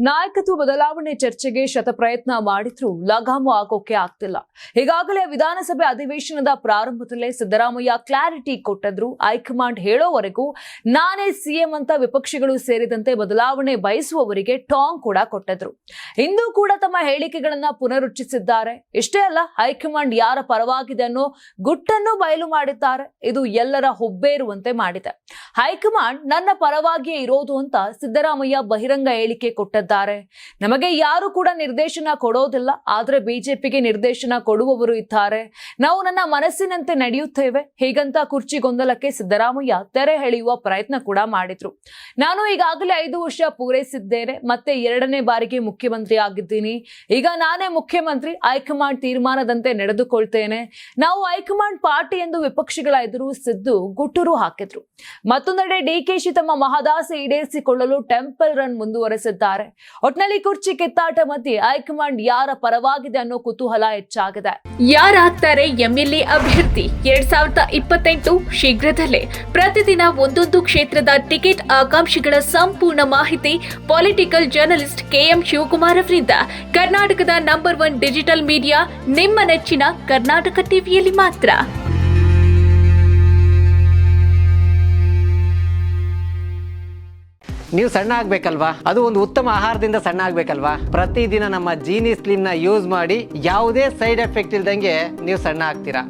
ನಾಯಕತ್ವ ಬದಲಾವಣೆ ಚರ್ಚೆಗೆ ಶತಪ್ರಯತ್ನ ಮಾಡಿದ್ರೂ ಲಗಾಮು ಆಗೋಕೆ ಆಗ್ತಿಲ್ಲ. ಈಗಾಗಲೇ ವಿಧಾನಸಭೆ ಅಧಿವೇಶನದ ಪ್ರಾರಂಭದಲ್ಲೇ ಸಿದ್ದರಾಮಯ್ಯ ಕ್ಲಾರಿಟಿ ಕೊಟ್ಟಿದ್ರು. ಹೈಕಮಾಂಡ್ ಹೇಳೋವರೆಗೂ ನಾನೇ ಸಿಎಂ ಅಂತ ವಿಪಕ್ಷಗಳು ಸೇರಿದಂತೆ ಬದಲಾವಣೆ ಬಯಸುವವರಿಗೆ ಟಾಂಗ್ ಕೂಡ ಕೊಟ್ಟಿದ್ರು. ಇಂದು ಕೂಡ ತಮ್ಮ ಹೇಳಿಕೆಗಳನ್ನ ಪುನರುಚ್ಚರಿಸಿದ್ದಾರೆ. ಇಷ್ಟೇ ಅಲ್ಲ, ಹೈಕಮಾಂಡ್ ಯಾರ ಪರವಾಗಿದೆ ಅನ್ನೋ ಗುಟ್ಟನ್ನು ಬಯಲು ಮಾಡಿದ್ದಾರೆ. ಇದು ಎಲ್ಲರ ಹುಬ್ಬೇರುವಂತೆ ಮಾಡಿದೆ. ಹೈಕಮಾಂಡ್ ನನ್ನ ಪರವಾಗಿಯೇ ಇರೋದು ಅಂತ ಸಿದ್ದರಾಮಯ್ಯ ಬಹಿರಂಗ ಹೇಳಿಕೆ ಕೊಟ್ಟಿದ್ದಾರೆ. ನಮಗೆ ಯಾರು ಕೂಡ ನಿರ್ದೇಶನ ಕೊಡೋದಿಲ್ಲ, ಆದ್ರೆ ಬಿಜೆಪಿಗೆ ನಿರ್ದೇಶನ ಕೊಡುವವರು ಇದ್ದಾರೆ. ನಾವು ನನ್ನ ಮನಸ್ಸಿನಂತೆ ನಡೆಯುತ್ತೇವೆ ಹೀಗಂತ ಕುರ್ಚಿ ಗೊಂದಲಕ್ಕೆ ಸಿದ್ದರಾಮಯ್ಯ ತೆರೆ ಎಳೆಯುವ ಪ್ರಯತ್ನ ಕೂಡ ಮಾಡಿದ್ರು. ನಾನು ಈಗಾಗಲೇ 5 ವರ್ಷ ಪೂರೈಸಿದ್ದೇನೆ, ಮತ್ತೆ 2ನೇ ಬಾರಿಗೆ ಮುಖ್ಯಮಂತ್ರಿ ಆಗಿದ್ದೀನಿ. ಈಗ ನಾನೇ ಮುಖ್ಯಮಂತ್ರಿ, ಹೈಕಮಾಂಡ್ ತೀರ್ಮಾನದಂತೆ ನಡೆದುಕೊಳ್ತೇನೆ. ನಾವು ಹೈಕಮಾಂಡ್ ಪಾರ್ಟಿ ಎಂದು ವಿಪಕ್ಷಗಳ ಎದುರು ಸಿದ್ದು ಗುಟ್ಟೂರು ಹಾಕಿದ್ರು. ಮತ್ತೊಂದೆಡೆ ಡಿಕೆಶಿ ತಮ್ಮ ಮಹದಾಸೆ ಈಡೇರಿಸಿಕೊಳ್ಳಲು ಟೆಂಪಲ್ ರನ್ ಮುಂದುವರೆಸಿದ್ದಾರೆ. ಒಟ್ನಲ್ಲಿ ಕುರ್ಚಿ ಕಿತ್ತಾಟ ಮಧ್ಯೆ ಹೈಕಮಾಂಡ್ ಯಾರ ಪರವಾಗಿದೆ ಅನ್ನೋ ಕುತೂಹಲ ಹೆಚ್ಚಾಗಿದೆ. ಯಾರಾಗ್ತಾರೆ ಎಂಎಲ್ಎ ಅಭ್ಯರ್ಥಿ 2028 ಶೀಘ್ರದಲ್ಲೇ. ಪ್ರತಿದಿನ ಒಂದೊಂದು ಕ್ಷೇತ್ರದ ಟಿಕೆಟ್ ಆಕಾಂಕ್ಷಿಗಳ ಸಂಪೂರ್ಣ ಮಾಹಿತಿ ಪೊಲಿಟಿಕಲ್ ಜರ್ನಲಿಸ್ಟ್ KM ಶಿವಕುಮಾರ್ ಅವರಿಂದ. ಕರ್ನಾಟಕದ ನಂಬರ್ 1 ಡಿಜಿಟಲ್ ಮೀಡಿಯಾ ನಿಮ್ಮ ನೆಚ್ಚಿನ ಕರ್ನಾಟಕ ಟಿವಿಯಲ್ಲಿ ಮಾತ್ರ. ನೀವು ಸಣ್ಣ ಆಗ್ಬೇಕಲ್ವಾ? ಅದು ಒಂದು ಉತ್ತಮ ಆಹಾರದಿಂದ ಸಣ್ಣ ಆಗ್ಬೇಕಲ್ವಾ? ಪ್ರತಿದಿನ ನಮ್ಮ ಜೀನಿ ಸ್ಲಿಮ್ ನ ಯೂಸ್ ಮಾಡಿ ಯಾವುದೇ ಸೈಡ್ ಎಫೆಕ್ಟ್ ಇಲ್ದಂಗೆ ನೀವು ಸಣ್ಣ ಆಗ್ತೀರಾ.